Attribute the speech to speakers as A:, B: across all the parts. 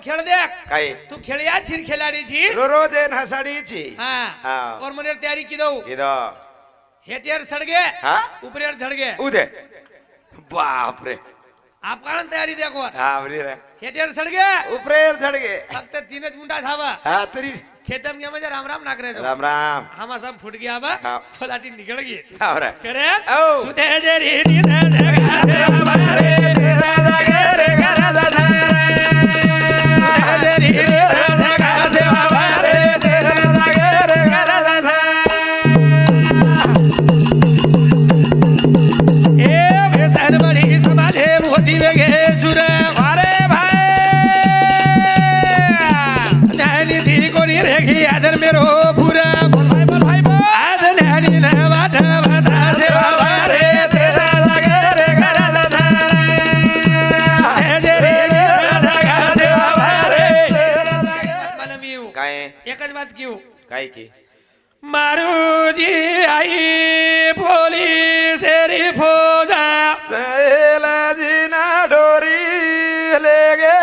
A: खेळ देख
B: काय
A: तू खेळया छिर खेळाडीची
B: रोज ಏನ್ ಹಸಾಡಿಚಿ
A: हाँ और मने तैयारी की दो
B: ಇದು
A: हेटियर सड़गे
B: हाँ
A: ऊपर झड़गे
B: उदे बाप रे
A: आप कारण तैयारी देखो
B: हाँ बरी रे
A: हेटियर सड़गे
B: ऊपर झड़गे
A: फक्त तीनच गुंडा थावा
B: हाँ तरी
A: खेतम के मजे राम राम ना करे
B: राम राम
A: हम सब फुट गया बा
B: हाँ
A: फलाटी निकल गई
B: हाँ रे
A: करे
B: ओ
A: सुते जे रे नी दे जगा दे हमारे तेरा लगे रे गरा दा सुते जे रे नी दे जगा दे हमारे तेरा लगे रे गरा दा ए बेसर बड़ी समाधे मोती वेगे जुरे वारे भाई नानी दी कोनी रेगी आदर मेरो पूरा बोल भाई आदर नानी ना वाटा वाटा से वारे तेरा लगे रे गरा दा जे रे जगा से वारे तेरा लगे मनमियो
B: काय
A: एकच बात क्यों
B: काय की
A: मारूजी आई पोलीस री फौजा
B: सैलाजी ना डोरी ले गे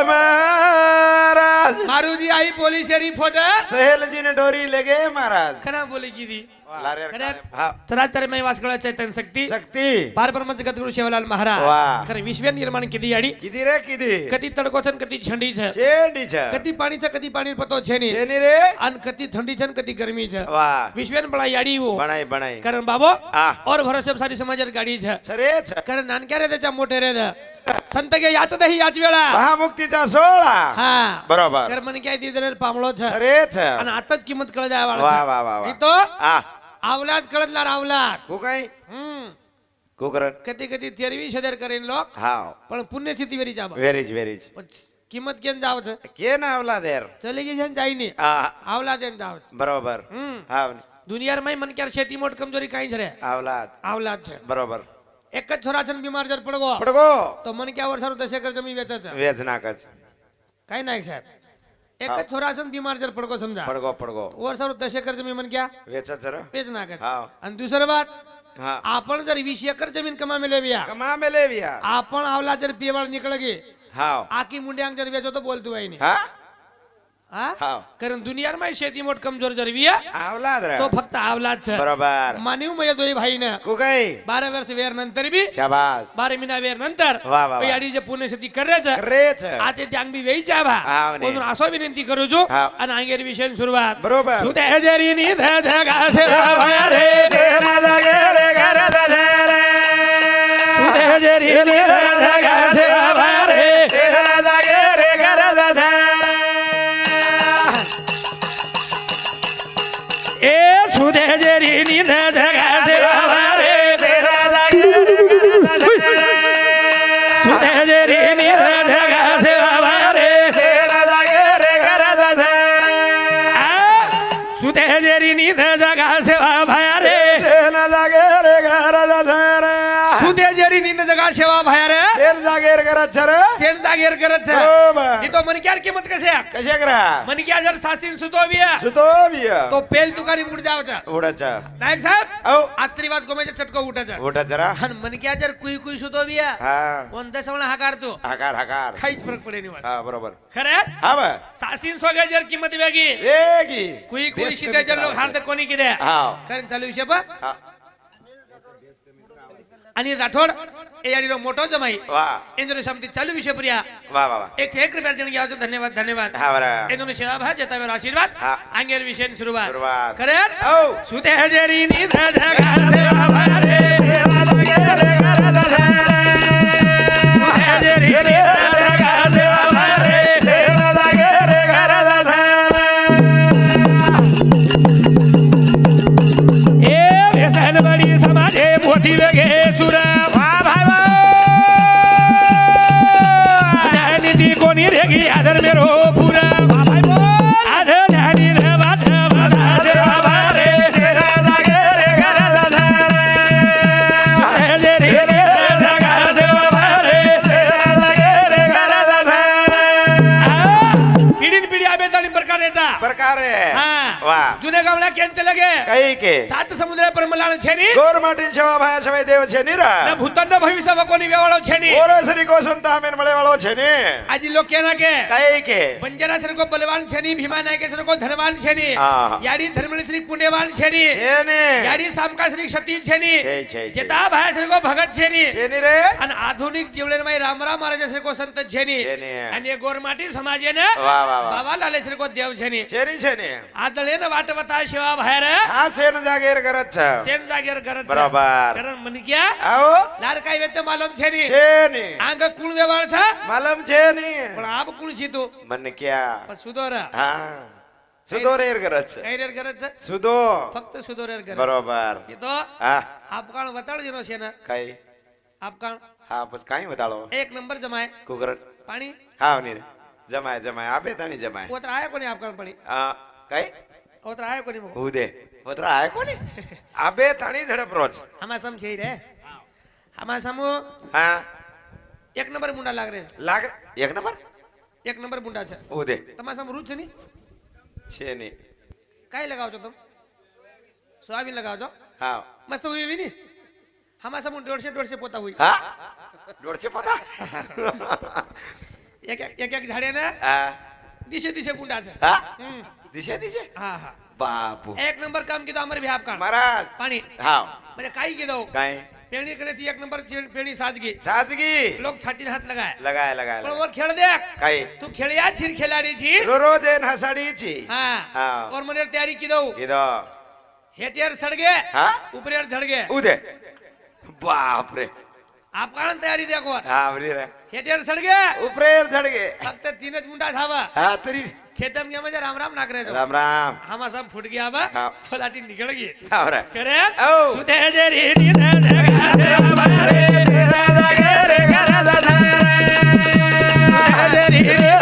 B: महाराज
A: मारूजी आई पोलीस री फौजा
B: सहेलजी ने डोरी ले गे महाराज
A: खरा बोली की दी
B: खरं. हा
A: चराचर मैं वासकळा चैतन्य शक्ती
B: शक्ती
A: पार ब्रह्म जगद्गुरु शिवलाल महाराज
B: वाह.
A: खरं विश्व निर्माण किती याडी
B: किती रे किती
A: कधी तडकोचन कधी छंडी छ
B: चेंडी छ
A: कधी पाणी छ कधी पाणी पतो छे नी
B: चेनी रे
A: अन कधी थंडी छ कधी गरमी छ
B: वाह
A: विश्वेन बळा याडी हो
B: बनाई बनाई
A: कारण बाबो
B: आ
A: और भरोसे सारी समाजर गाडी छ
B: सरे छ
A: कारण नानक्या रे त्याच्या मोठे रे संत गे याच दही याच वेळा
B: महामुक्तीचा सोहळा
A: हा
B: बरोबर
A: कर मन काय दिदर पामळो छ
B: सरे छ
A: आणि आताच किंमत कळ जाय
B: वाह
A: वाळा
B: वाह वाह वाह
A: तो
B: आ
A: आवलाद कळतला आवलाद
B: को काय को करन
A: कधी कधी तेरवी सदर करेन लोक
B: हाव
A: पण पुण्यस्थिती वेरी जाबा
B: वेरीज वेरीज
A: पण किंमत केन जाव छ
B: के ना आवला देर
A: चले गे जन जाईनी
B: आ
A: आवलाद जन जाव
B: बरोबर हाव
A: दुनियार में मन क्यार शेती मोट कमजोरी काई छ रे
B: आवलाद
A: आवलाद छ
B: बरोबर
A: एक ज छोरा छन बीमार जर पडगो
B: पडगो
A: तो मन क्या वर्षारो 10 एकर जमीन वेचच
B: वेच नाकच
A: काय नाही साहेब एक ज छोरा छन बीमार जर पडगो समजा
B: पडगो पडगो
A: वर्षारो 10 एकर जमीन मन क्या
B: वेचच रे
A: पेच ना कर
B: हाव
A: आणि दुसरी बात
B: हा
A: आपण जर 20 एकर जमीन कमा मिलेविया
B: कमा मेलेविया
A: आपण आवला जर पिवाळ निकळ गे
B: हाव
A: आकी मुंड्यांग जर वेचो तो बोलतो आहे नी
B: हा
A: हा
B: हाव
A: कारण दुनियार में शेती मोट कमजोर जर विया
B: आवलाद रे
A: तो फक्त आवलाद छ
B: बरोबर
A: मानिव मय दोई भाई न
B: को काय
A: 12 वर्ष वेर नंतर बी
B: शाबास
A: 12 महिना वेर नंतर
B: वाह वाह
A: याडी जे पुण्यशती करायचं
B: रेच
A: आते त्यांग बी वेईचा भा
B: हाव ने.
A: म्हणून असो विनंती करू जो
B: हाव.
A: आणि अंगेर विषय सुरुवात
B: बरोबर
A: सुते जरी नि धगा से रे
B: तेरा जागे रे घर दरे
A: सुते जरी नि धगा से रे
B: तेरा जागे रे घर दरे
A: ए सुते जरी नि धगा से रे
B: तेरा जागे रे घर दरे
A: सुते जरी नि धगा से रे
B: तेरा जागे रे घर दरे
A: सुते जरी नि धगा से रे
B: तेरा जागे रे घर दरे
A: सुते जरी नि धगा सेवा रे
B: तेर जागे रे घर दरे
A: सेन जागेर करत छ
B: बरोबर
A: नी तो मन क्यार किंमत कसे
B: कशे करा
A: मन क्या जर सासीन सुतोविया
B: सुतो बिया
A: तो पेल तुकारी उठ जावचा
B: उडाचा
A: नायक साहेब
B: औ
A: आत्री बात कोमेचे चटको उठाचा
B: उडा जरा
A: हन मन क्या जर कुई कुई सुतोविया
B: हा
A: कोणता सवळा हाकारतो
B: हकार हकार
A: काहीच फरक पडे नाही
B: हा बरोबर
A: खरे
B: हा बा
A: सासीन सोगे जर किंमत वेगी
B: वेगी
A: कुई कुई शिकाय जर लोक हाल तर कोणी किदे
B: हा
A: कारण चालू विषय पा
B: हा
A: आणि राठोड ए यारी रो मोठो जमाई
B: वा
A: इंद्र समिती चालू विषय प्रिया
B: वा वा वा
A: 1 रुपया देणगी यावचं धन्यवाद धन्यवाद
B: हा बरा
A: इंद्र सेवा भा जेतावर आशीर्वाद
B: हा.
A: अंगेर विषय सुरुवात
B: सुरुवात
A: करे
B: औ
A: सुते हजेरी नि धगा सेवा भरे
B: तेरा जागे रे घर दरे
A: सुते हजेरी नि धगा सेवा भरे
B: तेरा जागे रे घर दरे
A: ए बेसन बडी समाजे मोठी लगे सुरा वा भाई वा नानी कोणी रेगी आदर मेरो पुरा वा भाई बोल आदर नानी रे वाट वादा सेवा भरे
B: तेरा जागे रे घर दरे
A: हजेरी नि धगा सेवा भरे
B: तेरा जागे रे घर दरे
A: पिढीन पिढी आबे तालीम प्रकारे त्याचा
B: प्रकार आहे
A: हा
B: वा
A: जुने गावला केंत लगे
B: काही के
A: सात समुद्र परमलाल छेनी
B: गोर माटी सेवा भाया सवय देव છે નીરા
A: न ભૂતન ભવિષ્ય વકોની વેવાળો છેની
B: ઓરો સરી કો સંતા આમેન મળે વાળો છે ને
A: આજી લોક કેના કે
B: काही के
A: બંજારા સર કો બલવાન છેની ભીમા નાયકે સર કો ધનવાન છેની
B: હા.
A: યારી ધર્મણી શ્રી પુણ્યવાન છેની
B: છે ને
A: યારી સામકા શ્રી ક્ષત્રિય છેની
B: છે.
A: જેતા ભાઈ સર કો ભગત છેની
B: છે ની રે
A: અને આધુનિક જીવલેનમાં રામરામ મહારાજ સર કો સંત છેની
B: છેની.
A: અને એ ગોરમાટી સમાજે ને
B: વાહ વાહ વાહ
A: બાબા લાલે સર કો દેવ છેની
B: છે ની
A: આ દળે ને વાટ વતા સેવા ભાઈ રે
B: હા સેન જાગીર કરત છે
A: સેન જાગીર કરત છે.
B: બરાબર.
A: કરણ મની ક્યાં
B: આવો
A: લાર કાઈ વેતે માલમ છેની
B: છે ની
A: આંગ કુળ વેવાળ છે
B: માલમ છે ની
A: પણ આપ કુળ છીતું
B: મને ક્યા
A: પણ સુધોરા
B: હા સુધોરેર કરત છે
A: કઈ રેર કરત છે
B: સુધો
A: ફક્ત સુધોરેર કરે
B: બરોબર
A: એ તો
B: હા
A: આપકાણ વતાળજીનો છે ને
B: કઈ
A: આપકાણ
B: હા બસ કાઈ બતાડો
A: એક નંબર જમાય
B: કુકર
A: પાણી
B: હા ની રે જમાય જમાય આપે તાણી જમાય
A: ઓતરા આયા કોની આપકાણ પાણી
B: હા કઈ
A: ઓતરા આયા કોની મુકો
B: ઉદે પતરા આય કોની આપે તાણી ઝડપ રોજ
A: આમાં સમ છે ઈ રે આમાં સમૂહ
B: હા
A: એક નંબર મુંડા લાગ રે
B: લાગ એક નંબર
A: એક નંબર મુંડા છે
B: ઉદે
A: તમારા સમ રૂચ છે ની
B: છે ની
A: કાઈ લગાવ છો તમે સોયાબીન લગાવ છો
B: હા
A: મસ્ત હુઈ વી ની આમાં સમ 150 પોતા હુઈ
B: હા દોડશે પતા
A: એક એક ઝાડે ને
B: હા
A: દિશે દિશે મુંડા છે
B: હા
A: હમ.
B: દિશે દિશે
A: હા હા
B: બાપુ
A: એક નંબર કામ કીધું અમારે ભી આપકાણ
B: મહારાજ
A: પાણી
B: હા
A: म्हणजे काही कીધું
B: કાઈ
A: पेणी करे ती एक नंबर पेणी साजगी
B: સાજગી
A: लोक छातीने हात लगाय
B: લગાય લગાય
A: पण वर खेळ देख
B: કાઈ
A: तू खेळया છીર ખેલાડી છી
B: રોજ એન હસાડી છી
A: हा
B: હા.
A: और મને तयारी કીધું
B: કીધો
A: हेटियर सडगे
B: હા
A: ઉપરેર झडगे
B: ઉદે બાપ રે
A: आपकाण तयारी देखो
B: હા વરી રે
A: हेटियर सडगे
B: ઉપરેર ઝડગે
A: फक्त तीनच मुंडा थावा
B: હા તરી
A: खेतम ગયા म्हणजे राम राम नाकरे जो
B: રામ રામ
A: हमा सब फुट गया बा
B: હા.
A: फलाटी निकल गई
B: હા રે
A: करे
B: ઓ.
A: सुते जे रे नी रे रे
B: તેરા લાગે રે ઘરા દાદા
A: जे रे रे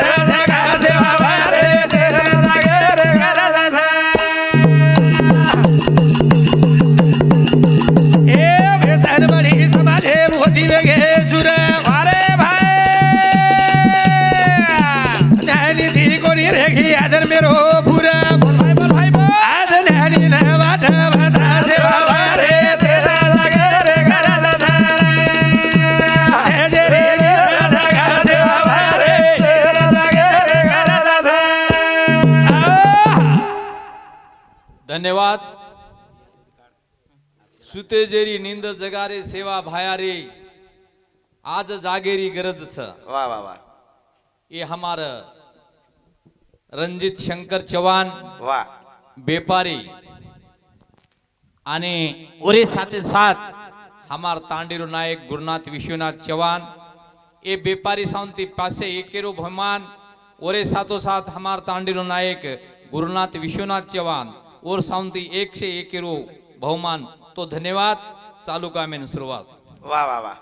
A: रे
B: તેરા લાગે રે ઘરા દાદા
A: ए वेसन बड़ी समाजे मोती वेगे जुरे वारे भाई नैनी दी कोनी रेगी आदर मेरो पूरा बोल भाई आदर नैनी न वाट बता से बाबा रे
B: તેરા લાગે રે ઘરા દાદા
A: जे रे रे लगा से बाबा रे
B: તેરા લાગે રે ઘરા દાદા
C: धन्यवाद सुतेजेरी निंद जगारे सेवा भायारे आज जागेरी गरज छ
B: વાહ વાહ વાહ
C: ये हमार रंजित शंकर चव्हाण
B: વાહ
C: व्यापारी आणि ओरे साथे साथ हमार तांडीरो नायक गुरुनाथ विश्वनाथ चव्हाण ये व्यापारी साउंती पासे एकेरो भमान ओरे साथो साथ हमार तांडीरो नायक गुरुनाथ विश्वनाथ चव्हाण और साउंती 101 बहुमान तो धन्यवाद चालू कामेन सुरुवात
B: વાહ વાહ વાહ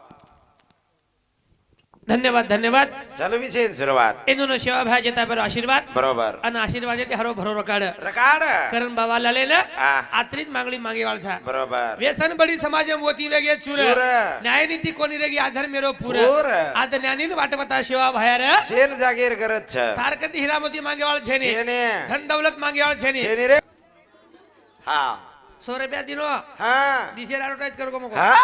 A: धन्यवाद धन्यवाद
B: ચાલુ બી છે શરૂઆત
A: એનો સેવા ભાઈ જતા પર આશીર્વાદ
B: બરોબર
A: અને આશીર્વાદ એટલે હરો ભરો રકાડ
B: રકાડ
A: કરણ બાબા લાલે ને
B: હા
A: આત્રીજ માંગણી માંગે વાળ છે
B: બરોબર
A: व्यसन बड़ी समाज मोती वेगे चुर
B: चुर.
A: न्याय नीति कोणी रेगी आधार मेरो पूर
B: पूर.
A: आता ज्ञानी वाट बता सेवा भायर
B: શેન જાગીર કરત છે
A: तारकती हीरामोती मांगे वाळ छे
B: છે
A: ने
B: ને
A: धन दौलत मांगे वाळ छे ने
B: છે ને રે હા
A: 100 रुपया दिनो
B: હા
A: दिशे एडवर्टाइज करो को
B: હા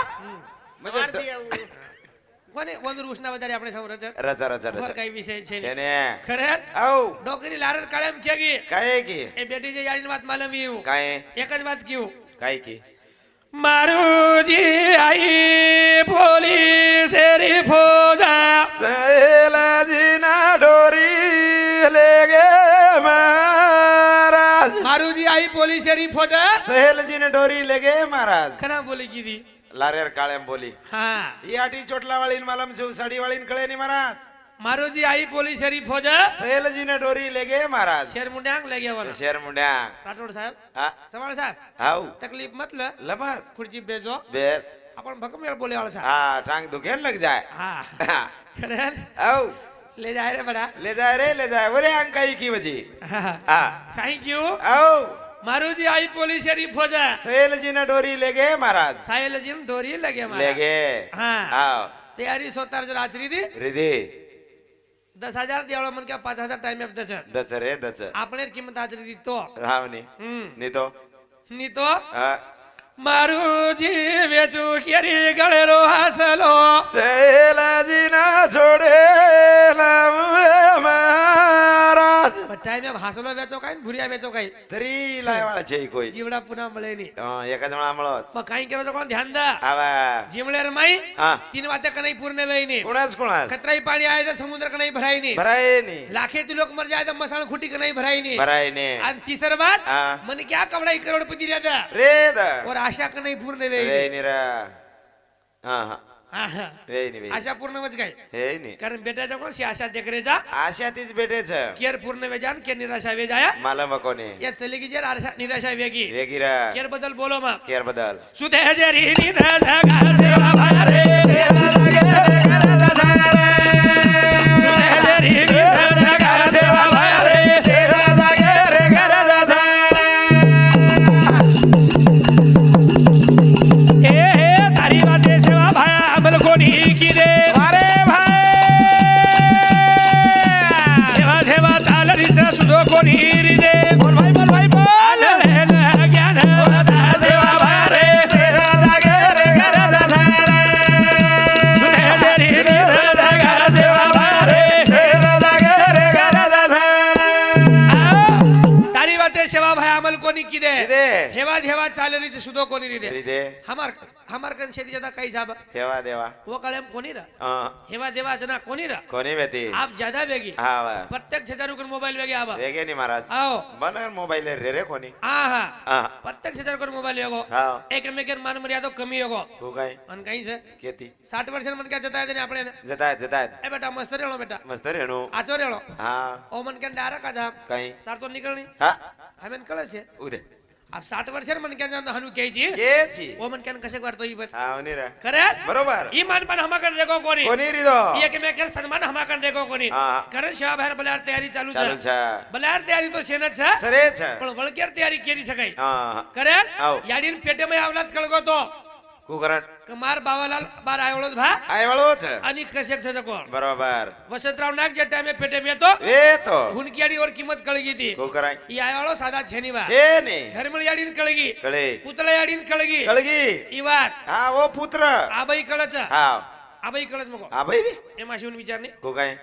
A: कोने वंदर उष्णा વધારે આપણે સમરજ
B: રચા રચા
A: और
B: રચા
A: કઈ વિષય છે
B: છે ને
A: ખરે
B: આવ
A: ડોકરી લારર કાળેમ કેગી
B: કાય કી
A: એ બેટી જે યારીની વાત માલમ ઈયું
B: કાય
A: એક જ વાત કીયું
B: કાય કી
A: મારુજી आई પોલીસ રી ફોજા
B: સહેલાજી ના ડોરી લેગે મહારાજ
A: મારુજી आई પોલીસ રી ફોજા
B: સહેલજી ને ડોરી લેગે મહારાજ
A: ખરા બોલી કીધી
B: લારેર કાળેમ બોલી
A: હા
B: ઈ આટી ચોટલા વાળી માલમ છે સાડી વાળી કળે ની મહારાજ
A: મારુજી आई પોલીસ રી ફોજા
B: સહેલજી ને ડોરી લેગે મહારાજ
A: શેર મુંડાંગ લઈ ગયા વાળા
B: શેર મુંડ્યા
A: રાઠોડ સાહેબ
B: હા
A: સવાળ સાહેબ
B: હાઉ
A: તકલીફ મત લે
B: લમત
A: ખુરજી બેજો
B: બેસ
A: આપણ ભકમેળ બોલે વાળા છે
B: હા टांग दुखे लग जाए
A: હા
B: हाँ।
A: ખરે
B: आओ
A: ले जाए रे बड़ा
B: ले जाए बोले अंकाई की वजह
A: હા
B: हाँ
A: કાઈ ક્યું
B: आओ
A: મારુજી आई પોલીસ રી ફોજા
B: सहेल जी ने डोरी ले गए महाराज
A: સાયલજી ને દોરી લગે
B: ले
A: મારા
B: गए
A: હા
B: आओ
A: તૈયારી સોતાર જરા આચરી દી
B: रिधि
A: 10,000 દેવાળો મને કે 5,000 ટાઈમ આપતા છે
B: દચ રે દચ
A: આપણે જ કિંમત હાજરી દીધો
B: હાવની ની તો
A: ની તો
B: હા
A: મારું જી વેચું કેરી ગળેલો હાસલો
B: શૈલાજી ના છોડે મહારાજ
A: ટાઈમ હાસલો વેચો કઈ ને ભૂરિયા વેચો કઈ
B: ત્રી લાયવાળા છે ઈ કોઈ
A: જીવડા પુના મળે ની
B: એક જ જણા મળો
A: પણ કઈ કરો છો કોણ ધ્યાન દા
B: આવા
A: જીવડે રમાઈ
B: હા
A: તીન વાતે કનઈ પૂરને વેઈ ની
B: કોણાસ
A: ખતરાઈ પાણી આવે તો સમુદ્ર કનઈ ભરાય ની
B: ભરાય ની
A: લાખે થી લોક મર જાય તો મસાણ ખૂટી કનઈ ભરાય ની
B: ભરાય ને
A: અને તીસર વાત
B: હા
A: મને ક્યાં કવડાઈ કરોડપતિ રહ્યા
B: રે દ
A: और आशा का नहीं पूर्ण वे
B: વે ની રા હા હા
A: हाँ
B: વે ની વે
A: आशा पूर्ण वच गई
B: હે ની
A: कारण बेटा जो कौन सी आशा देख रहे जा
B: આશાથી જ બેઠે છે
A: केर पूर्ण वे जान के निराशा वे जाया
B: માલમ કોને
A: ये चलेगी जर आशा निराशा वेगी
B: વેગીરા
A: केर बदल बोलो मां
B: કેર બદલ
A: सुते जरी निधा धागा सेवा भारे सुते जरी निधा धागा सेवा भारे तारी बातें सेवा भाया अमल को नहीं की दे अरे भाई सेवा सेवा तालरीचा सुधो को नहीं री दे बोल भाई बोल ज्ञान बता सेवा भारे तेरा लागे रे गरा सुने तेरी लगा सेवा भारे तेरा लागे रे गरा तारी बातें सेवा भाया अमल को नहीं की दे
B: દે
A: हेवा हेवा तालरीचा सुधो को नहीं री दे
B: દે
A: हमार कन शेती ज्यादा काही साहब
B: સેવા દેવા
A: वो कळम कोणी रा
B: હા
A: हेवा देवा जना कोणी रा
B: કોની વેતી
A: आप ज्यादा वेगी
B: હા વા
A: प्रत्येक 6,000 रुपये मोबाईल वेगे आबा
B: વેગે ની મહારાજ
A: आओ
B: બને મોબાઈલ રે રે કોની
A: हा हा
B: હા
A: प्रत्येक 6,000 रुपये मोबाईल वेगो
B: હા
A: एकमेकेर मान मर्यादा कमी वेगो
B: હું કઈ
A: अन काही छे
B: કેતી
A: 60 वर्ष मन क्या जता है આપણે
B: જતા જતા
A: ए बेटा मस्त रेलो बेटा
B: મસ્ત રેણું
A: आचो रेलो
B: હા
A: ओ मन के डारा का जा
B: કઈ
A: तार तो निकलनी
B: હા
A: हमेन कळे छे
B: ઉદે
A: आप 60 वर्ष मन क्या जान हनु केई छी
B: કે છી
A: ओ मन के कसे करतो ई बच
B: હા ની રા
A: करे
B: બરોબર
A: ई मान पण हमाकन रेगो कोणी
B: કોની રીદો
A: एकमेकेर सन्मान हमाकन रेगो कोणी
B: હા
A: कारण शिवा बाहेर बलार तयारी चालू
B: ચાલુ
A: છે
B: છે
A: बलार तयारी तो शेनच છે
B: સરે છે
A: पण वळकेर तयारी केली सकाळी
B: હા
A: करे
B: આવ
A: याडीन पेटेमध्ये आवलात कळगो तो
B: કુકરણ
A: कमार बावालाल बार आयोळोच भा
B: આય વાળો છે
A: आणि कशेक છે कोण
B: બરોબર
A: वसंतराव नाग जे टाइमे पेटे में तो
B: વે તો
A: हुनकियाडी और किंमत कळगी ती
B: કુકરાય
A: ई आयोळो साधा छेनी बा
B: છે ને
A: धर्मळ याडीन कळगी
B: કળે
A: पुतळा याडीन कळगी
B: કળગી
A: ई વાત
B: હા ઓ પુત્ર
A: आबाई कळच
B: હા
A: आबाई कळच मको
B: હા ભાઈ બી
A: एमा शिवून विचारणे
B: કોકાઈ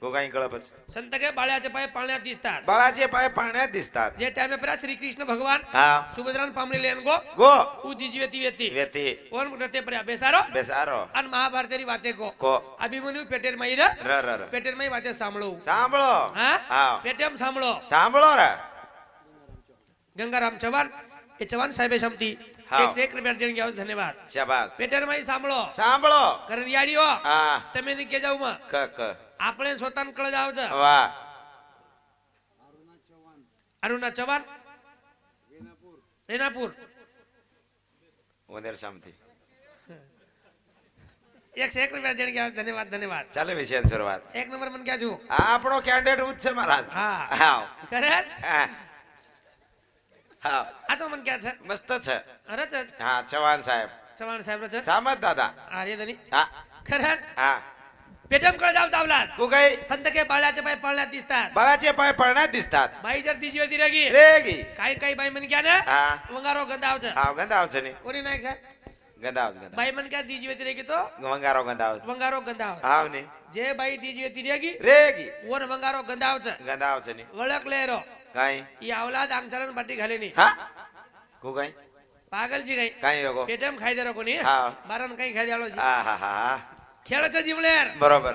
B: કોકાઈ કળપસ
A: संत के बाळ्याचे पाय पाळण्यात दिसतात
B: બાળાचे पाय पाण्यात दिसतात
A: जे टाइमे पर श्री कृष्ण भगवान
B: हा
A: सुभद्रान पामलेले गो
B: गो
A: उदीजी वेती वेती
B: વેતી
A: कोण रते पर बेसारो
B: બેસારો
A: आणि महाभारतेरी वाते को
B: કો
A: अभिमन्यू पेटेर माई रे
B: ર ર ર
A: पेटेर माई वाते सांभळो
B: સાંભળો
A: हा
B: હા
A: पेटेम सांभळो
B: સાંભળો રે
A: गंगाराम चव्हाण हे चव्हाण साहेब शमती
B: हा.
A: 101 रुपया देऊन घ्यावं धन्यवाद
B: શાબાશ
A: पेटेर माई सांभळो
B: સાંભળો
A: कारण याडी हो
B: હા
A: તમે ની કે જાવ માં
B: ક ક
A: આપણે स्वतः कळ जाव छ
B: વાહ
A: अरुणा चव्हाण रेनापूर
B: ઉંદર શામથી
A: 101 रुपया देऊन घ्यावं धन्यवाद धन्यवाद
B: ચાલે વિષય શરૂઆત
A: एक नंबर मन क्या छु
B: આ આપણો કેન્ડિડેટ ઉચ્ચ છે મહારાજ
A: હા.
B: હા
A: करे
B: હા હા
A: आतो मन क्या छ
B: મસ્ત છે
A: अरे छ
B: હા ચવાણ સાહેબ
A: चव्हाण साहेब छ
B: સામત દાદા
A: अरे धनी
B: હા
A: खरं
B: હા
A: पेटम कळ जाव चावलात
B: कुकाई
A: संत के बाळ्याचे पाय पळण्यात दिसतात
B: बाळाचे पाय पळण्यात दिसतात
A: बाई जर दिजी होती रेगी
B: रेगी
A: काही काही बाई मन क्या ना
B: हा
A: वंगारो गंधावच
B: हा गंधावच ने
A: कोणी नाही का
B: गंधावच गंधाव
A: बाई मन क्या दिजी होती रेगी तो
B: वंगारो गंधावच
A: वंगारो गंधाव
B: हाव ने
A: जे बाई दिजी होती रेगी
B: रेगी
A: वर वंगारो गंधावच
B: गंधावच ने
A: वळक लेरो
B: काय
A: ही अवलाद आमचारण बाटी घालेनी
B: हा कुकाई
A: पागलची काही
B: काय योगो
A: पेटम खाई देरो कोणी
B: हा
A: बारण काही खाई द्यालो
B: हा हा हा
A: खेळच जिवलेर
B: बरोबर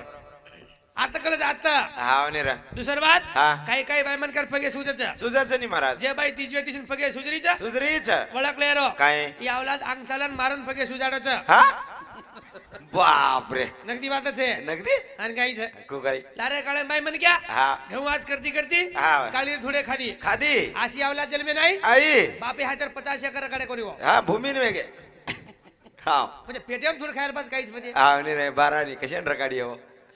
A: आता कळत आता
B: हाव ने रे
A: दुसर बात
B: हा
A: काही काही बाई मन कर फगे सुजच
B: सुजाच नि महाराज
A: जे बाई दिजी होती फगे सुजरीचा
B: सुजरीच
A: वळक लेरो
B: काय
A: ही अवलाद अंगचालन मारून फगे सुजाडच
B: हा बाप रे
A: नगदी बात છે
B: नगदी
A: आणि काही છે
B: कुकाई
A: लारे काळे बाई मन क्या
B: हा
A: घेऊ आज करती करती
B: हा
A: काळी थोडे खादी
B: खादी
A: आशी आवला जन्मे नाही
B: आई
A: बापे हा तर 50 एकर कडे करी हो
B: हा भूमीन वेगे हा
A: म्हणजे पेटीएम थोडं खायला पास काहीच म्हणजे
B: हाव ने रे बारानी कशान रकाडी हो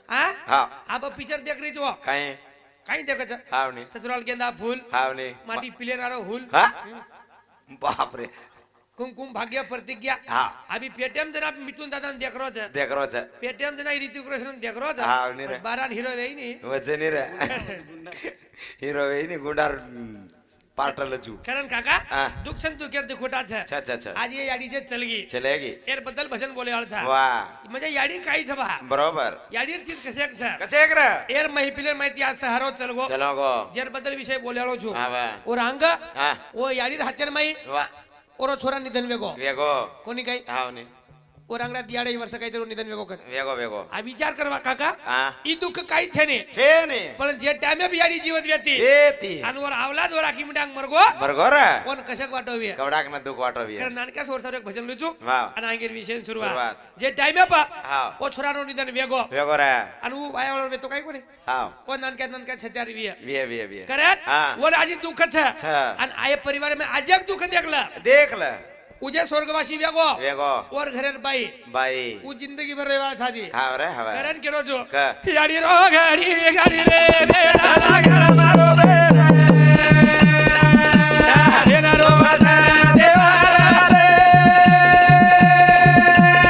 A: हा
B: हा
A: आप पिक्चर देख रही हो
B: काय
A: काही देखच
B: हाव ने
A: ससुराल गेंदा फूल
B: हाव ने
A: माटी पिलेनारो फूल
B: हा बाप रे
A: कुमकुम भाग्य प्रतिज्ञा
B: હા
A: अभी पेटीएम जना मिथुन दादा देख रो छे
B: દેખરો છે
A: पेटीएम जना ऋतिक रोशन देख रो छे
B: હા ની રે
A: बारान हीरो वेई नी
B: વચ્ચે ની રે હીરો એ ની ગુંડાર પાટલ છું
A: करण काका
B: હા.
A: दुख संतु केर दुखोटा छे
B: છ છ છ
A: आज ये याडी जे चल गई
B: ચલેગી
A: एर बद्दल भजन बोले आळ छा
B: વાહ
A: म्हणजे याडी काही छबा
B: બરોબર
A: याडी चीज कसे छे
B: કશે કરે
A: एर महिपिले माहिती आज सहारो चलगो
B: ચલો ગો
A: जेर बद्दल विषय बोले आळो छु
B: હા વાહ
A: और अंग
B: હા
A: वो याडी हातेर माई
B: વાહ
A: ओरो छोरा निधन वेगो
B: વેગો
A: कोणी काही
B: હાવ ની
A: और अंगडा दियाडे वर्ष काही तर निधन वेगो कर
B: વેગો વેગો
A: आ विचार करवा काका
B: હા
A: ई दुःख काही छे ने
B: છે ને
A: पण जे टाइमे बियाडी जीवत व्यती
B: એતી
A: अनवर आवला दोरा की मिटांग मरगो
B: બરગો રે
A: कोण कशक वाटोवी
B: કવડાક ના દુખ વાટો વી
A: कारण नानका सोर एक भजन लिचू
B: વાહ
A: आणि आंगेर विषय सुरुवात
B: सुरुवात.
A: जे टाइमे पा
B: હા
A: ओ छोरानो निधन वेगो
B: વેગો રે
A: आणि उ वायावळ वेतो काय कोणी
B: હાવ
A: ओ नानका छचारी विय
B: વીએ વીએ વીએ
A: करे
B: હા.
A: वो आजी दुःख छ
B: छ
A: आणि आये परिवार में आज एक दुःख देखला
B: દેખ લે
A: उजे स्वर्गवासी वेगो
B: વેગો
A: और घरेर बाई
B: બાઈ
A: उ जिंदगी भर रेवाळ थाजी
B: હાવ રે હવે
A: कारण केरो जो
B: ક
A: याडी रो गाडी गाडी रे बेड़ा
B: લાગણ મારો બેરા
A: देना रो भाषा
B: દેવારા રે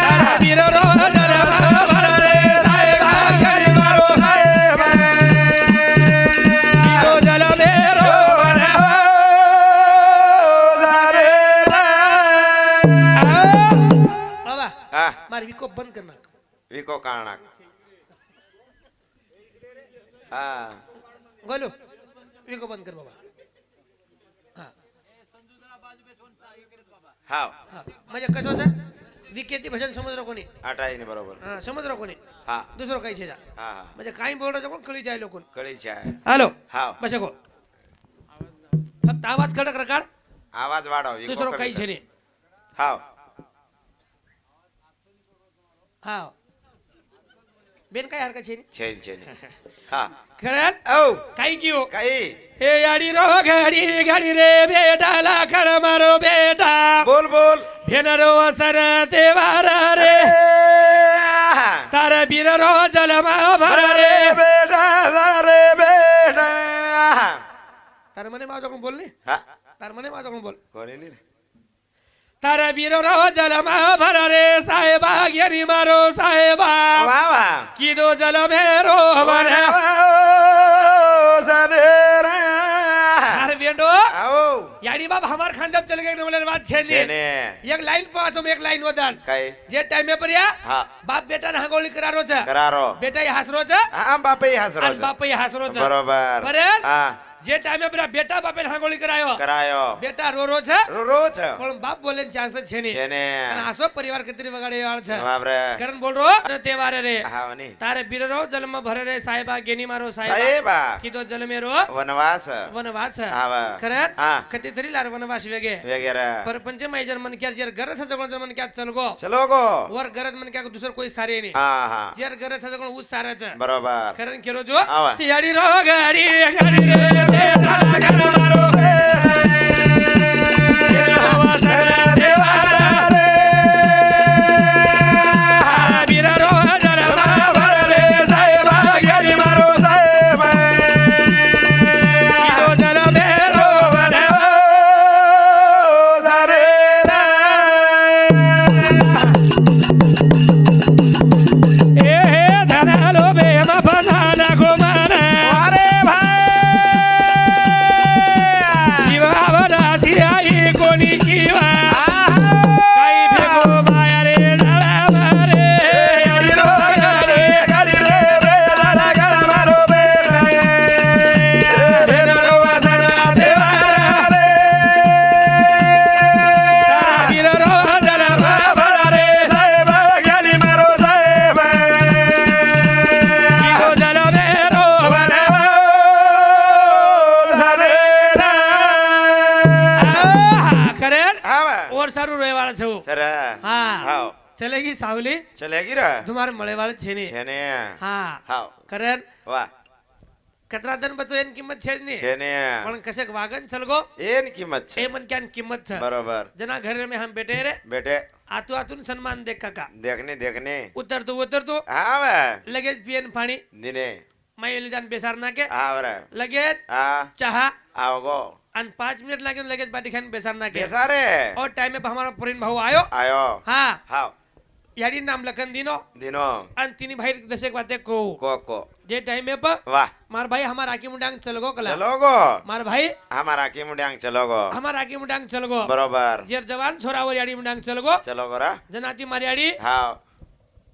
A: तारा वीर रो दरबार रे साहेबा गाडी मारो
B: સાહેબ
A: कीधो जल मेरो
B: ઝારે રે
A: बाबा
B: હા
A: मार विको बंद करना
B: વિકો કાણા હા
A: गोलू विको बंद कर बाबा हा
B: હાવ
A: हा म्हणजे कसं છે विकेती भजन समज रो कोणी
B: આટાઈ ને બરોબર
A: हा समज रो कोणी
B: હા
A: दुसरं काही छे जा
B: હા હા
A: म्हणजे काही बोल रो कोण कळी जाय लोकून
B: કળી છે
A: हॅलो
B: હાવ
A: बस गो फक्त आवाज कडक रकाड
B: આવાજ વાળો વિકો
A: दुसरं काही छे
B: કરી
A: नाही
B: હાવ
A: हा बेन काय हरकत छे
B: છે છે હા
A: खरं
B: ઓ
A: काही कियो
B: કઈ
A: हे याडी रो गाडी गाडी रे बेटा लाकड मारो बेटा
B: બોલ બોલ
A: भेनरो असर देवारा रे तार बीर रो जलमा भर रे
B: બેટા રે બેટા
A: तार मने माझ्याकडून बोल ने
B: હા
A: तार मने माझ्याकडून बोल
B: કોની ની
A: तार बीर रो जलमा भर रे साहेबा गेरी मारो साहेबा
B: વાહ વાહ
A: कीधो जल मेरो भर
B: ઝારે રે
A: तार बेंडो
B: આવો
A: याडी बाप हमार खांडप चल गए बोले बात छे
B: છે
A: ने
B: ને
A: एक लाइन पाचो एक लाइन वदन
B: કઈ
A: जे टाइम में परिया
B: હા
A: बाप बेटा ना हांगोळी करारो छ
B: કરારો
A: बेटा ही हसरो छ
B: હા બાપે હાસરો
A: आणि
B: છે
A: बाप ही हसरो छ
B: બરોબર
A: बरेल?
B: હા
A: जे टाइम में परिया बेटा बापे हांगोळी करायो
B: કરાયો
A: बेटा रो छ
B: રો છે
A: पण बाप बोले चान्स छे ने
B: છે ने
A: અને આસો પરિવાર કતરી વગાડે વાળ છે
B: બાપરે
A: કરણ બોલ રો તહેવારે રે
B: હા ની
A: તારે બીરરો જન્મ ભરે રે સાહેબા ગેની મારો સાહેબા
B: સાહેબા
A: કીધો જન્મે રો
B: વનવાસ
A: वनवास
B: આવા
A: खरं
B: હા
A: कधी तरी लार वनवास वेगे
B: वगैरे
A: परपंच माई मन क्या जर गरज सगळं जर मन क्या चल गो
B: चलो गो
A: वर गरज मन क्या दुसरं कोई सारे नाही
B: हा हा
A: जर गरज सगळं ऊस साराच
B: बरोबर
A: खरं केरो जो
B: आवा.
A: याडी रो गाडी गाडी रे बेटा लागण मारो वनवास देवारा रे बीररो जन्म भर रे साहेबा गेली मारो
B: साहेब
A: कीधो जल मेरो
B: ઝારે રે
A: ए धनालो बे मफसाला गोमाना
B: अरे भाई
A: जीवावरा सियाई कोणी किवा काही फेको माया रे जळा मारे
B: गाडी रो गाडी गाडी रे रे लागण मारो बेरा बेरा वासना देवारा रे
A: बीररो जन्म भर रे
B: साहेब गाडी मारो साहेब
A: कीधो जल मेरो
B: ઝારે રે
A: करेल
B: આવા
A: और सारू रोयवाळ छो
B: સર
A: हां
B: હાવ
A: चलेगी सावली
B: ચલેગી રે
A: तुम्हार मळेवाळ छेने
B: છે ને
A: हां
B: હાવ
A: करेल
B: વાહ
A: कतरा दन बचो एन किंमत छेज ने
B: છે ને
A: पण कशक वागन चलगो
B: એની કિંમત
A: ए
B: છે
A: मन क्या किंमत छ
B: બરોબર
A: जना घर में हम बैठे रे
B: બેટે
A: आतू आतून सन्मान देख काका
B: देखने देखने
A: उतरतो उतरतो
B: आवे
A: लगेच पियन पाणी
B: दिने
A: माईल जान बेसार ना के
B: आवरे
A: लगेच
B: आ
A: चहा
B: आवगो
A: અને 5 મિનિટ લાગે લગेच बाटी खाने बेसार ना के
B: बेसा रे
A: और टाइम पे हमारा पुरीन भाऊ आयो
B: आयो
A: हाँ
B: हाव
A: याडी नाम लखन दिनो
B: दिनो
A: आणि तिनी भाई दशेक बाते को
B: को
A: जे टाइम पे पर
B: वाह
A: मार भाई हमारा आकी मुंडांग चल गो कला
B: चलो गो
A: मार भाई
B: हमारा की मुंड्यांग चलो गो
A: हमारा आकी मुंडांग चल गो
B: बरोबर
A: जेर जवान छोरावर याडी मुंडांग चल गो
B: चलो गोरा
A: जनाती मार याडी
B: हाव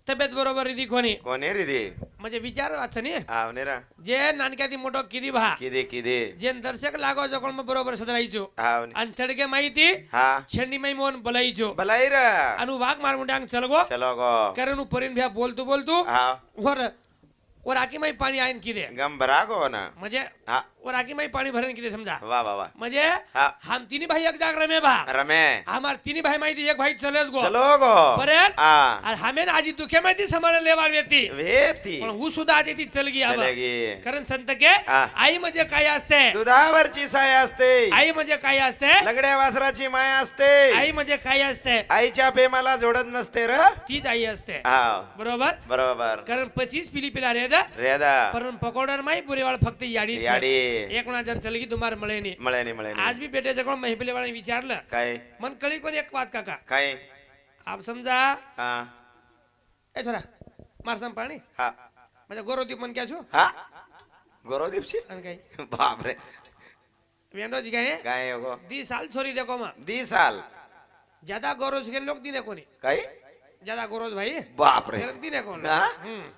A: तब्येत बरोबर रिदी कोणी
B: कोणी रिदी
A: म्हणजे विचार वाच नी
B: हाव नेरा
A: जे नानक्याती मोठो किदी भा
B: किदे किदे
A: जे दर्शक लागो जकोळ म बरोबर सदरायचो
B: हाव
A: आणि थडके माहिती
B: हा
A: छेंडी मै मोन बोलायचो
B: भलाई रे
A: अनु वाघ मार मुंडांग चल गो
B: चलो गो
A: कारण परीन भ्या बोलतो बोलतो
B: हाव
A: और आकी माई पाणी आयन किदे
B: गम भरा गो ना
A: म्हणजे
B: हा
A: और आकी माई पाणी भरण किदे समजा
B: वाह वाह वाह
A: म्हणजे
B: हा
A: हम तिनी भाई एक जाग रमे भा
B: रमे
A: हमार तिनी भाई माहिती एक भाई चलेस गो
B: चलो गो
A: परेल
B: हा
A: और हमें आजी दुखे माहिती समाने लेवार वेती
B: वेती
A: पण हु सुद्धा आधी ती चल गई अब
B: चलेगी
A: कारण संत के
B: हा.
A: आई म्हणजे काय असते
B: दुधावरची साय असते
A: आई म्हणजे काय असते
B: लगड्या वासराची माय असते
A: आई म्हणजे काय असते
B: आईच्या प्रेमाला जोडत नसते र
A: तीच आई असते
B: हाव
A: बरोबर
B: बरोबर
A: कारण 25 पिली पिला रे दा
B: रेदा
A: पण पकोडर माई पुरेवाळ फक्त याडी
B: याडी
A: एक कोणा जर चलगी तुम्हार मळे नाही
B: मळे
A: आज भी बेटे जगळ महिपले वाला विचारलं
B: काय
A: मन कळी कोण एक बात काका
B: काय
A: आप समजा
B: हा
A: ए छोरा मारसम पाणी
B: हा
A: म्हणजे गोरोदीप मन क्या छो
B: हा गौरवदीपची
A: आणि काही
B: बाप रे
A: वेंडो जी काय
B: काय गो
A: 20 साल छोरी देखो मा
B: 20 साल
A: ज्यादा गौरव के लोग दिने कोणी
B: काय
A: ज्यादा गौरव भाई
B: बाप रे
A: दिने कोण
B: हा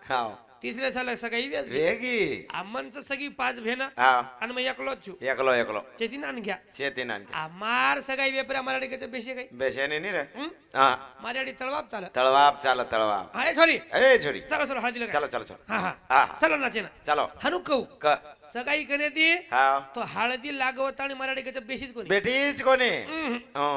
B: हाव
A: तिसरे साल सगाई वेज
B: वेगी
A: आमनच सगी 5 भेन
B: हाव
A: आणि मग एकलोच छु
B: एकलो
A: चेती नान घ्या
B: शेतीन आणखी
A: आमार सगाई वेपरा मराठी बेशी काही
B: बेशेने नाही रे हा
A: माराडी तळवाप चाल
B: तळवाप चाल तळवाप
A: अरे सॉरी
B: ए छोरी
A: चलो चलो हळदी लगा
B: चलो चलो चलो
A: हा हा
B: हा
A: चलो नाचे ना
B: चलो
A: हनु कहू
B: क
A: सगाई कने ती
B: हाव
A: तो हळदी लागवत आणि मराठी बेशीच कोणी
B: बेटीच कोणी हो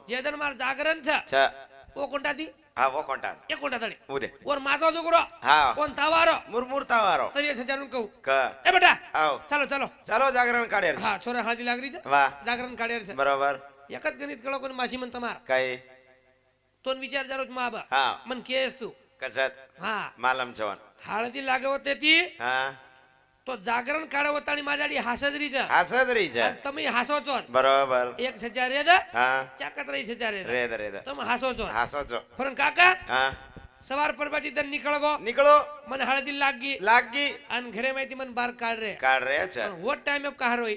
A: जेदन मार जागरण छ
B: छ
A: ओ कोणता ती
B: हा वो कोणता
A: एक कोणता तळी
B: उदे
A: और माझा दुगरो
B: हा
A: कोण तावारो
B: मुरमुर तावारो
A: तरी सजारून कहू
B: क
A: ए बेटा
B: आव
A: चलो चलो
B: चलो जागरण काढेर
A: हा छोरा हळदी लागली छ
B: वा
A: जागरण काढेर छ
B: बरोबर
A: एकच गणित कळो कोण माशी म्हणतो मार
B: काय
A: तोन विचार जरूर माबा
B: हा
A: मन केस तू
B: कशात
A: हा
B: मालम चव्हाण
A: हळदी लागवत ती
B: हा
A: तो जागरण काढवत आणि माझ्याडी हसदरीच
B: हसत रहीच
A: तुम्ही हसवचो
B: बरोबर
A: एक सचार रेद
B: हा
A: चाकत रही सचार रेद
B: रेद रेद
A: तुम हसवचो
B: हसच
A: पण काका
B: हा
A: सवार परबाची दन निकळ गो
B: निकळो
A: मन हळदी लागी
B: लागी
A: आणि घरे माहिती मन बार काढ रे
B: काढ रे छ
A: पण वो टाइम अप कहा रोई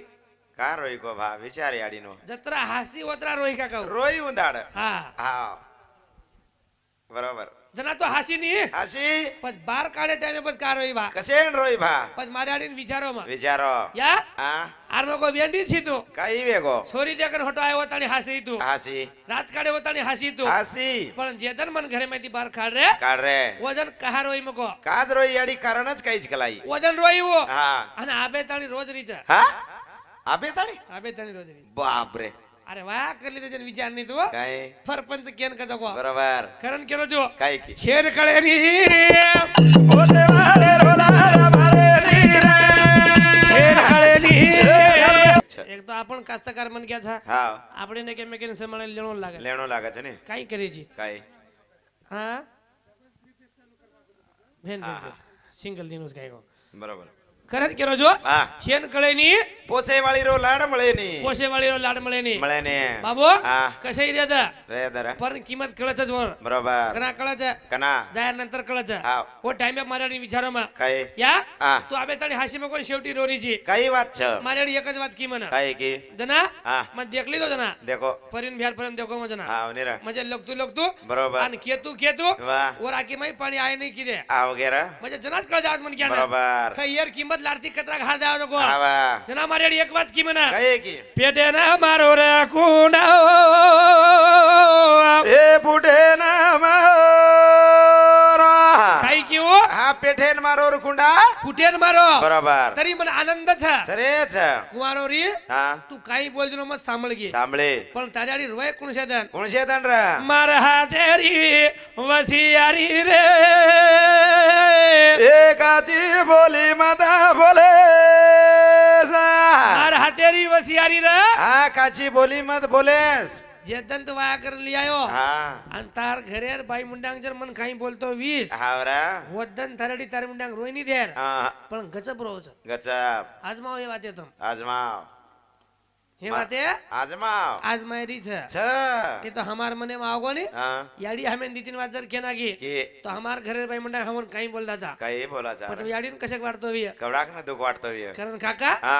B: का रोई को भा विचार याडीनो
A: जत्रा हासी ओतरा रोई काका
B: रोई उंदाड
A: हा
B: हा बरोबर
A: जना तो हासी नहीं
B: हसी
A: पस बार काढे टाइम बस का रोई भा
B: कसे रोई भा
A: पस मारे आडीन विचारो म
B: विचारो
A: या
B: हा
A: आर को वेंडी छी तू
B: काही वेगो
A: छोरी देखन हटो आयो आणि हासी तू
B: हसी
A: रात काढे होता आणि हासी तू
B: हसी
A: पण जेदन मन घरे माहिती बार काढ रे
B: काढ रे
A: वजन कहा रोई मको
B: काज रोई याडी कारणच काहीच कलाई
A: वजन रोई वो
B: हा
A: आणि आबे ताणी रोज रीच
B: हा आबे ताणी
A: आबे ताणी रोज री
B: बाप रे
A: अरे वा करली त्याच्यान विचार नाही तू
B: काय
A: सरपंच केन का जगो
B: बरोबर
A: करण केलो जो
B: काय की
A: शेर कळे नी शेर कळे नी एक तो आपण कास्तकार मन क्या था
B: हा
A: આપણે ને કે મેકેન સંભાળે લેણો લાગે
B: લેણો લાગે છે ને
A: કાઈ કરી જી
B: काय
A: હા ભેન ભેન સિંગલ દિનોસ કાઈ
B: बरोबर
A: કરણ કેરો જો
B: हा
A: શેન કळे नी
B: पोसे वाळी रो लाड मळे नी
A: પોસે વાળી રો લાડ મળે ની
B: मळे ने
A: બાબો
B: हा
A: कशाई रे दा
B: रे दर
A: पण किंमत कळतच वर
B: बरोबर
A: कना कळच
B: कना
A: जायर नंतर कळच
B: हा
A: ओ टाइम माराडी विचारो मा
B: काय
A: या
B: हा
A: तू आबे ताणी हाशी मग कोण शेवटी रोरीची
B: काही बात छ
A: माराडी एकच बात की म्हणा
B: काय की
A: जना
B: हा
A: मग देखली तो जना
B: देखो
A: परिन बिहार पर्यंत देखो मग जना
B: हा निरा
A: म्हणजे लगतू
B: बरोबर
A: आणि केतू
B: वा
A: वर आकी माई पाणी आहे नाही किदे
B: आ वगैरे
A: म्हणजे जनाच कळ आज म्हण क्या
B: बरोबर
A: खैर किंमत लाडती कतरा घाल द्याव नको
B: हा वा
A: जना माराडी एक बात की म्हणा
B: काय की
A: पेटे ना मारो रे कुंडा
B: ए बुढे ना मारो
A: काही की हो
B: हा पेठेन मारो कुंडा
A: कुठेन मारो
B: बरोबर
A: तरी मला आनंद छ
B: सरेच
A: कुमारो री
B: हा
A: तू काही बोल दिनो मग सांभाळ घे
B: सांभळे
A: पण ताऱ्याडी रोय कोणशे दन
B: कोणशे दंड रा
A: मारहा तेरी वसियारी रे
B: एकाची बोली माता बोले
A: मारहा तेरी वसियारी रे
B: हा काची बोली मत बोलेस
A: जेदन तो वाया कर लियायो
B: हा
A: आणि तार घरेर बाई मुंडांग जर मन काही बोलतो 20
B: हावरा
A: वदन थारडी तार मुंडांग रोहिणी देर
B: हा
A: पण गचप रोज
B: गचप
A: आजमाव हे वात येतो
B: आजमाव
A: हे वाते
B: आजमाव
A: आज मायरी छ
B: छ
A: ये तो हमार मने में आओगो ने
B: हा
A: याडी हमें दीतीन वात जर केना की
B: की
A: तो हमार घरे भाई मंडा हमन काही बोलता था
B: काही बोलाचा
A: પછી याडीन कशक वाटतो वी
B: कवडाक ना दुख वाटतो वे
A: कारण काका
B: हा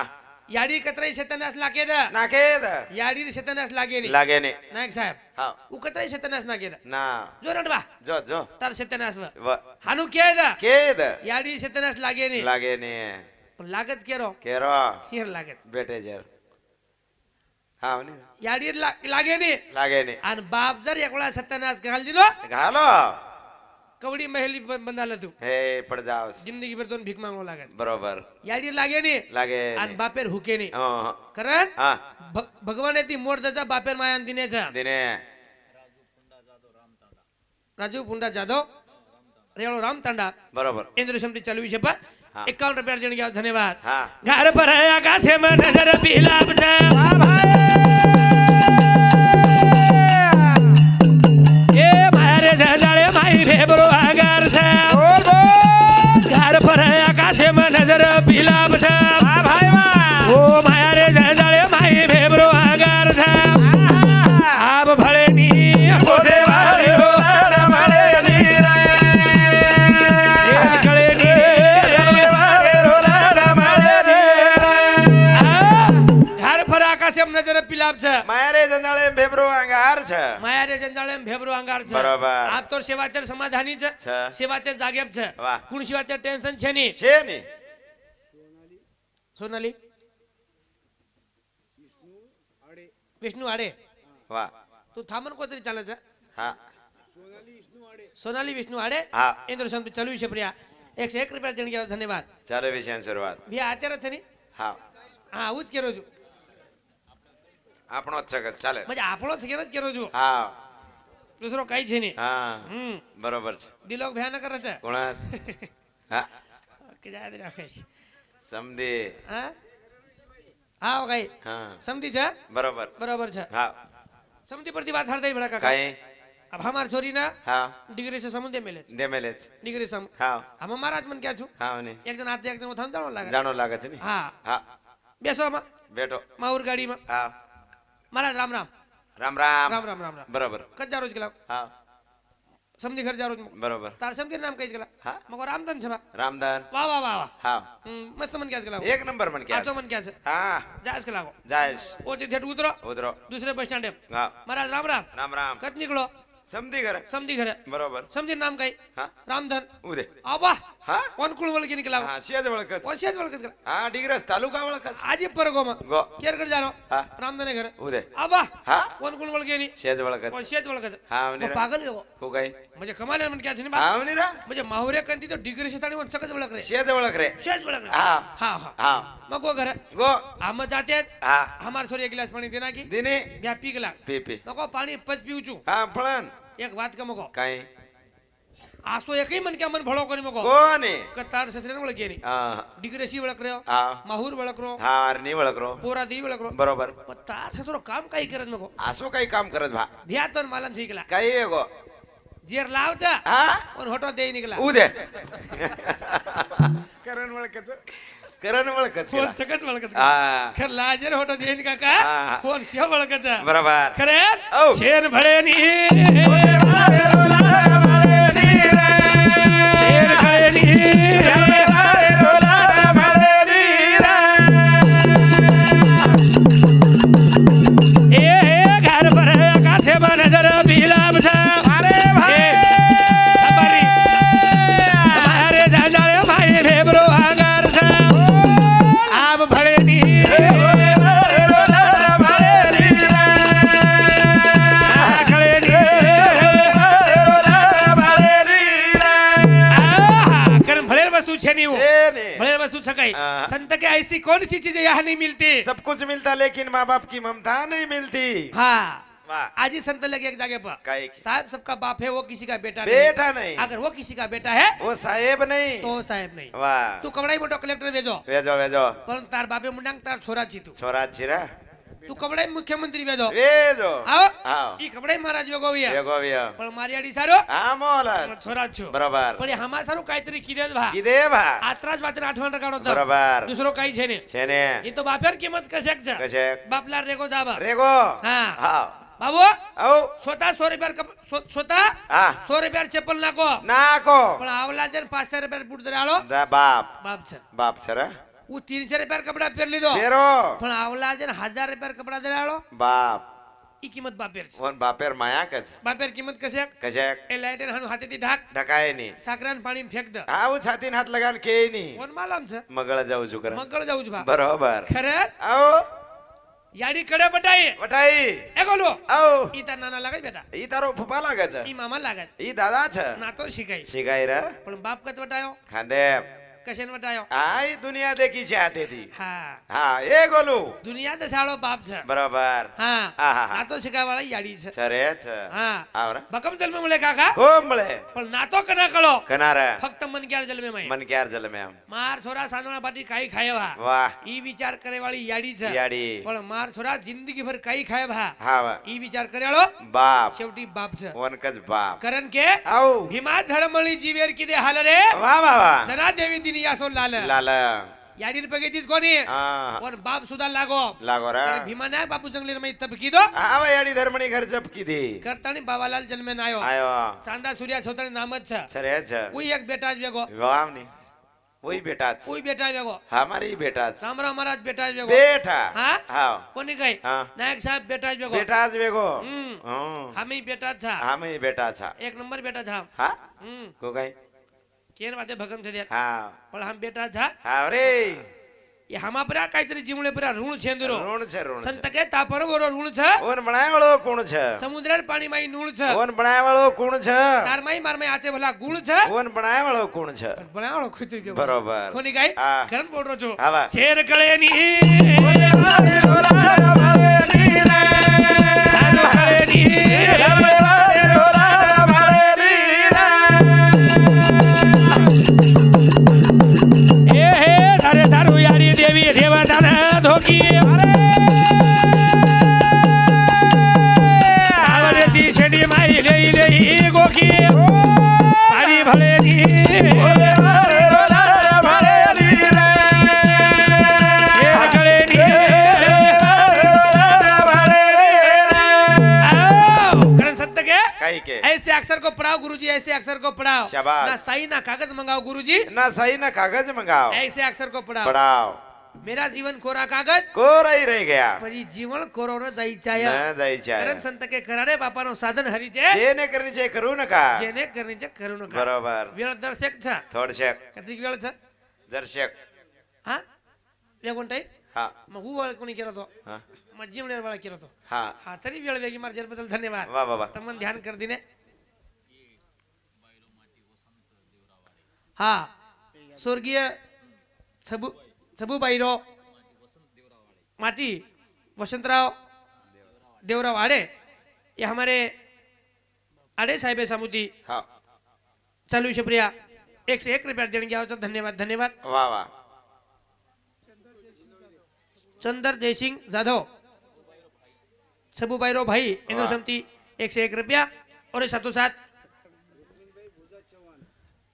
A: याडी कतराई शतनास लागे दा
B: नाकेद
A: याडी शतनास लागे नी
B: लागे ने
A: नायक साहेब
B: हा
A: उ कतराई शतनास नागे दा
B: ना
A: जो रडवा
B: जो जो
A: तार शतनास व
B: व
A: हानु के दा
B: केद
A: याडी शतनास लागे नी
B: लागे ने
A: पण लागत केरो
B: केरो
A: हिर लागत
B: बेटे जर हा म्हणे
A: याडी लागे नी
B: लागे ने
A: आणि बाप जर एकला शतनास घाल दिलो
B: घालो
A: कवडी महली बंदाला तू
B: हे पड जावस
A: जिंदगी भर दोन भीक मागो लागत
B: बरोबर
A: याडी लागे नी
B: लागे
A: आणि बापेर हुके नी
B: हो हो.
A: कारण
B: हा
A: भगवान ती मोडदाचा बापेर मायान दिनेचा
B: दिने
A: राजू पुंडा जाधव रेवळो राम तांडा
B: बरोबर
A: इंद्र शब्द चालू विषय पर
B: हाँ।
A: 51 रुपया देने गया धन्यवाद
B: हा
A: घर पर आकाशे में नजर पिलाप छे ए मारे जजाळे माई भेबरो आगार छे घर पर आकाशे में नजर पिलाप छे भाई ओ मारे जजाळे माई भेबरो आगार छे आब भळे नी बोधे वाले हो भळे नी कळे नी घर पर आकाशे में नजर पिलाप छे
B: मारे जंजाळे भेबरो अंगार छ
A: माया रे जंजाळे भेबरो अंगार छे
B: बरोबर.
A: आप तो सेवातेर समाधानी छे
B: छ.
A: सेवातेर जागेब छे
B: वाह.
A: कुण सेवातेर टेन्शन छे नी
B: छे ने
A: सोनाली विष्णू आडे
B: वा
A: तू थांबन कोतरी चाले छे
B: हा
A: सोनाली विष्णू आडे
B: हा
A: इंद्र शांत चालू विषय प्रिया 101 रुपया देने गया धन्यवाद
B: ચાલો વિષય શરૂઆત
A: भी आतेर छे नी
B: હા
A: હા હું જ કેરો છું
B: આપણો જ છે ચાલે
A: म्हणजे આપણો જ કેરો છું
B: હા
A: दूसरो काही छे नी
B: હા બરોબર છે
A: दिलोक भयानक કરે છે
B: કોણાસ હા
A: કે જાય દે રાખે
B: સમધી
A: હા હા કઈ
B: હા
A: સમજી છે
B: બરોબર
A: બરાબર છે
B: હા
A: સમજી પરથી વાત હરદઈ ભડા કાકા
B: કઈ
A: अब हमार छोरी ना
B: હા
A: डिग्री से समुद्र मिले
B: દેમેલેજ
A: डिग्री सम
B: હા
A: हम महाराज मन क्या छु
B: હા ને
A: एक जन आते एक जन थाम जानो लागे
B: જાણો લાગે છે ને
A: हां
B: હા
A: बेसो में
B: બેઠો
A: माउर गाड़ी में
B: હા
A: महाराज राम राम
B: રામ રામ
A: राम राम राम राम
B: બરોબર
A: कत जा रोज गेला
B: હા
A: समझी घर जा रोज
B: બરોબર
A: तार समझी नाम कई गेला
B: हाँ।
A: मको रामधन छबा
B: રામદાન
A: वाह वाह वाह वाह
B: હા
A: मस्त मन क्या गेला
B: એક નંબર मन क्या
A: आजो मन क्या छे
B: હા
A: जास के लागो
B: જાયશ
A: ओ ते ठेठ उतरो
B: ઉતરો
A: दूसरे बस स्टैंड
B: હા
A: महाराज राम राम
B: રામ રામ
A: कत निकलो
B: સમધી ઘરે
A: समझी घर
B: બરોબર
A: समझी नाम कई
B: હા
A: रामधन
B: ઉદે
A: आबा
B: હા
A: कौन कुल बोल के निकला
B: હા સેજ વળકત
A: ओशियाज बोल के
B: હા ડિગ્રસ તાલુકા વળકત
A: आज परगो में
B: ગો
A: केर कर जानो
B: હા
A: रामधन घर
B: ઉદે
A: आबा
B: હા
A: कोण कोण बोल गेनी
B: સેજ વળકત
A: ओशियाज बोल के
B: હા આવની રા
A: पागल हो
B: ફુગાઈ
A: म्हणजे कमाल आहे म्हणजे काय
B: હા આવની रा
A: म्हणजे माहुरे कंती तो डिग्री शेतानी वन चकच बोलक रे
B: સેજ वळक रे
A: शेज बोलक रे
B: હા
A: हा हा
B: હા
A: मग गो घर
B: ગો
A: हम जाते हैं,
B: હા
A: हमार छोरी एक गिलास पानी देना की
B: દિની
A: ब्या पी गला
B: પી पी
A: मको पाणी पच पीऊ छु
B: હા ફળન
A: एक बात का मको
B: કાઈ
A: आसो एकही मन क्या मन भळो करी मको
B: કોને
A: कतार ससरे बोल गेनी
B: હા
A: डिग्री सी बोलक रे
B: હા
A: माहुर बोलक रो
B: હા ની વળકરો
A: पोरा दी बोलक रो
B: બરોબર
A: पण तार ससरो काम काही करत मको
B: આસો કઈ કામ કરત ભા
A: भ्या तन मालन शिकला
B: કઈ એગો
A: जेर लावचा
B: હા
A: और होटो दे निकला
B: ઉદે કરણ વળકત કરણ વળકત
A: फोन चकच बोलकच
B: હા
A: खर लाजेर होटो दे निका का
B: हा.
A: फोन शिव बोलकच
B: બરાબર
A: खरे
B: औ.
A: शेर भळे नी शेर भळे नी ए घर पर आकाशे में नजर बिलाब छे अरे भाई हमारे जाजाळे भाई भेबरो आगार छे आब भळे नी खळे नी कारण भळेर वस्तु छे नी वो भळेर वस्तु छकाई
B: हाँ।
A: संत के ऐसी कौन सी चीज यहाँ नहीं मिलती
B: सब कुछ मिलता लेकिन माँ बाप की ममता नहीं मिलती
A: हाँ
B: वाह
A: आज ही संत लगे एक जगह पर
B: काहे की?
A: साहब सबका बाप है वो किसी का बेटा
B: बेटा नहीं
A: अगर वो किसी का बेटा है
B: वो साहेब नहीं
A: तो साहेब नहीं
B: वाह
A: तू कवड़ाई मोटो कलेक्टर भेजो
B: વેજો વેજો
A: પણ તાર બાપે મુંડાંગ તાર છોરા છી તું
B: છોરા છીરા
A: તું કપડાય મુખ્યમંત્રી વેદો
B: વેજો
A: આવો
B: આવો
A: ઈ કપડાય મહારાજ વેગોવિયા
B: વેગોવ્યા
A: પણ મારી આડી સારો
B: આ મોલસ
A: છોરા છો
B: બરાબર
A: પણ એ હમા સારું કાઈતરી કીધે જ ભા
B: કીધે ભા
A: આત્રાજ વાતને 8 ટકાડો તો
B: બરાબર
A: દૂસરો કાઈ છે ને
B: છે ને
A: એ તો બાપેર કિંમત કશેક છે
B: કશે
A: બાપલા રેગો જાબા
B: રેગો
A: હા
B: હા
A: બાબુ
B: આવો
A: સોતા 100 રૂપિયા સોતા
B: હા
A: 100 રૂપિયા ચપ્પલ નાખો
B: નાખો
A: પણ આવલા જન 500 રૂપિયા બૂટ દરાળો
B: દા બાપ
A: બાપ છે
B: બાપ છે રે
A: હું 300 રૂપિયા કપડા પહેર લીધો
B: પેરો
A: પણ આવલા જન 1000 રૂપિયા કપડા દરાળો
B: બાપ
A: ઈ કિંમત બાપેર છે
B: ઓન બાપેર માયા કચ
A: બાપેર કિંમત કશેક
B: કશે
A: એ લાઈટર હાનું હાથેથી ઢાક
B: ઢકાય ની
A: સાકરાન પાણી ફેંક દે
B: આવું છાતીને હાથ લગાન કે ની
A: કોણ માલમ છે
B: મગળ જાઉં છું કરે
A: મગળ જાઉં છું બા
B: બરોબર
A: ખરે
B: આવો
A: યાડી કડે બટાઈ
B: વટાઈ
A: એ ગોલો
B: આવો
A: ઈ તાર નાના લાગે બેટા
B: ઈ તારો ફૂફા લાગે છે
A: ઈ મામા લાગે
B: ઈ દાદા છે
A: ના તો શીખાય
B: શીખાય રે
A: પણ બાપ કત વટાયો
B: ખાંદે
A: કશેન વટાયો
B: આ ઈ દુનિયા દેખી છે હાથેથી
A: હા
B: હા એ ગોલું
A: દુનિયા દસાળો બાપ છે
B: બરોબર
A: હા
B: આહા.
A: ના તો શીખાય વાળા યાડી છે
B: છે રે છે
A: હા
B: આવરા
A: બકમ જન્મે મળે કાકા
B: ખૂબ મળે
A: પણ ના તો કના કળો
B: કનારે
A: ફક્ત મન ક્યારે જન્મે માં
B: મન ક્યાર જલે મેમ
A: માર છોરા સાંજણા પાટી કાઈ ખાય વા
B: વાહ
A: ઈ વિચાર કરે વાળી યાડી છે
B: યાડી
A: પણ માર છોરા જિંદગી ભર કાઈ ખાય ભા
B: હા વાહ
A: ઈ વિચાર કરેલો
B: બાપ
A: છેવટી બાપ છે
B: વનકજ બાપ
A: કરણ કે
B: આવ
A: ભીમા ધર્મળી જીવેર કીધે હાલ રે
B: વાહ વાહ વાહ
A: જના દેવી દીની યાસો લાલ
B: લાલ
A: યાડીર પગે દીસ કોની
B: હા
A: ઓર બાપ સુધા લાગો
B: લાગો રે
A: ત્યારે ભીમા ના બાપુ જંગલી રમે તબ કીધો
B: આવા યાડી ધર્મણી ઘર ચપકી દી
A: કરતાણી બાવાલાલ જન્મે ના આયો
B: આયો
A: ચાંદા સૂર્યા છોતરાની નામ જ છે
B: છે રે છે
A: કોઈ એક બેટા જ વેગો
B: વાવની ઓય બેટા છે
A: કોઈ બેટા વેગો
B: હમારી બેટા છે
A: સામરા મહારાજ બેટા જ વેગો
B: બેટા
A: હા
B: હા
A: કોની કઈ
B: હા
A: નાયક સાહેબ બેટા જ વેગો
B: બેટા જ વેગો
A: હમ
B: હમ
A: હામી બેટા જ છા
B: અમે બેટા છે
A: એક નંબર બેટા છા
B: હા
A: હમ
B: કો કઈ
A: કેન વાતે ભગમ છે દે
B: હા
A: પણ હમ બેટા છા
B: હા રે
A: એ હમા પરા કાઈતરી જીમળે પરા ઋણ છેંદરો
B: ઋણ છે ઋણ
A: સંત
B: છે
A: કે તાપર વરો ઋણ છે
B: ઓન બનાય વાળો કોણ છે
A: સમુદ્ર પાણી માં નૂળ છે
B: ઓન બનાય વાળો કોણ છે
A: તાર માં આચે ભલા ગુણ છે
B: ઓન બનાય વાળો કોણ છે
A: બનાવળો ખુચી ગયો
B: બરોબર
A: કોની ગાય
B: હા.
A: ઘરન બોલ છો
B: હા વા.
A: શેર કળે ની સાધુ કળે ની એ હે તારે તારું યારી દેવી દેવતાના ધોકી આવરેતી શેડી માઈ લઈ લઈ ગોકી તારી ભળેની શેર કળેની आओ, करण सत्य के
B: कहीं के
A: ऐसे अक्षर को पढ़ाओ गुरुजी ऐसे अक्षर को पढ़ाओ
B: शाबाश।
A: ना सही ना कागज मंगाओ गुरुजी
B: ना सही ना कागज मंगाओ
A: ऐसे अक्षर को पढ़ाओ
B: पढ़ाओ
A: मेरा जीवन कोरा कागज
B: कोरा ही रह गया
A: पर ये जीवन कोरो न जाई चाया
B: न जाई
A: करण
B: चाहे
A: संत के करारे बापा नो साधन हरी जे
B: जेने करनी चाहिए करू नका
A: जेने करनी जे करू नका
B: बरोबर
A: वेळ दर्शक छ
B: थोडशेक
A: कधी वेळ छ
B: दर्शक
A: हा वे कोणताई
B: हा
A: मग हु वळ कोणी केला तो
B: हा
A: मग जीवने वळ केला तो
B: हा
A: हा तरी वेळ वेगी मार जर बदल धन्यवाद
B: वाह वाह वाह
A: तमन ध्यान कर दिने हा स्वर्गीय छबुबाईरो माटी वसंतराव देवराव आड़े ये हमारे आड़े साहेब सामुदी
B: हा
A: चालू शुक्रिया 101 रुपया देने गया हो धन्यवाद धन्यवाद
B: वाह वाह
A: चंदर जयसिंह जाधव छबुबाईरो भाई इंद्र
B: वाह।
A: समती 101 रुपया और साथों साथ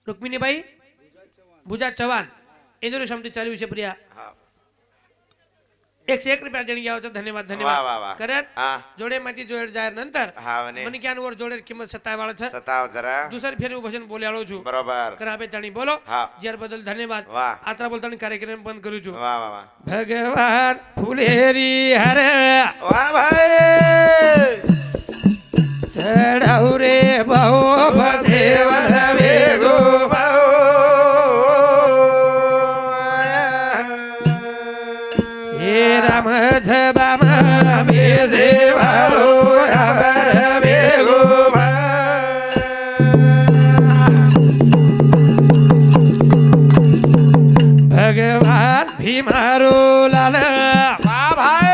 A: रुक्मिणी भाई भुजा चौहान इंद्र समती चालू शुक्रिया
B: हा
A: 101 रुपया देने गया हो धन्यवाद
B: वाह वाह
A: धन्यवाद
B: वाह
A: करत
B: हा
A: जोडे माती जोड जायर नंतर
B: हा वने
A: મને ક્યાં वर જોડે કિંમત 57 વાળો છે
B: सताव जरा
A: दुसर फेरी भजन बोल्याळो છું
B: बरोबर
A: કરાબે જાણી બોલો
B: હા
A: જ્યાર બદલ ધન્યવાદ
B: વાહ
A: આતરા બોલતાની કાર્યક્રમ બંધ કરું છું
B: वाह वाह वाह
A: ભગવાન ફુલેરી હરે
B: वाह भाई
A: ચડાઉ રે બહુ ભદેવર વેગો હે રામ જબામ મે દેવાળો અમર વેગો ભગવાન ભીમારો લાલ
B: वाह भाई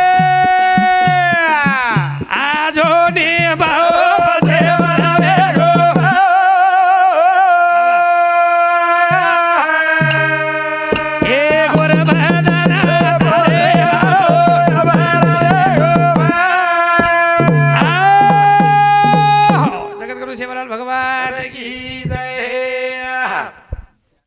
A: આજો ને બહુ ભદેવર વેગો હે ગોર બદન ભદેવાળો અમર વેગો
B: કી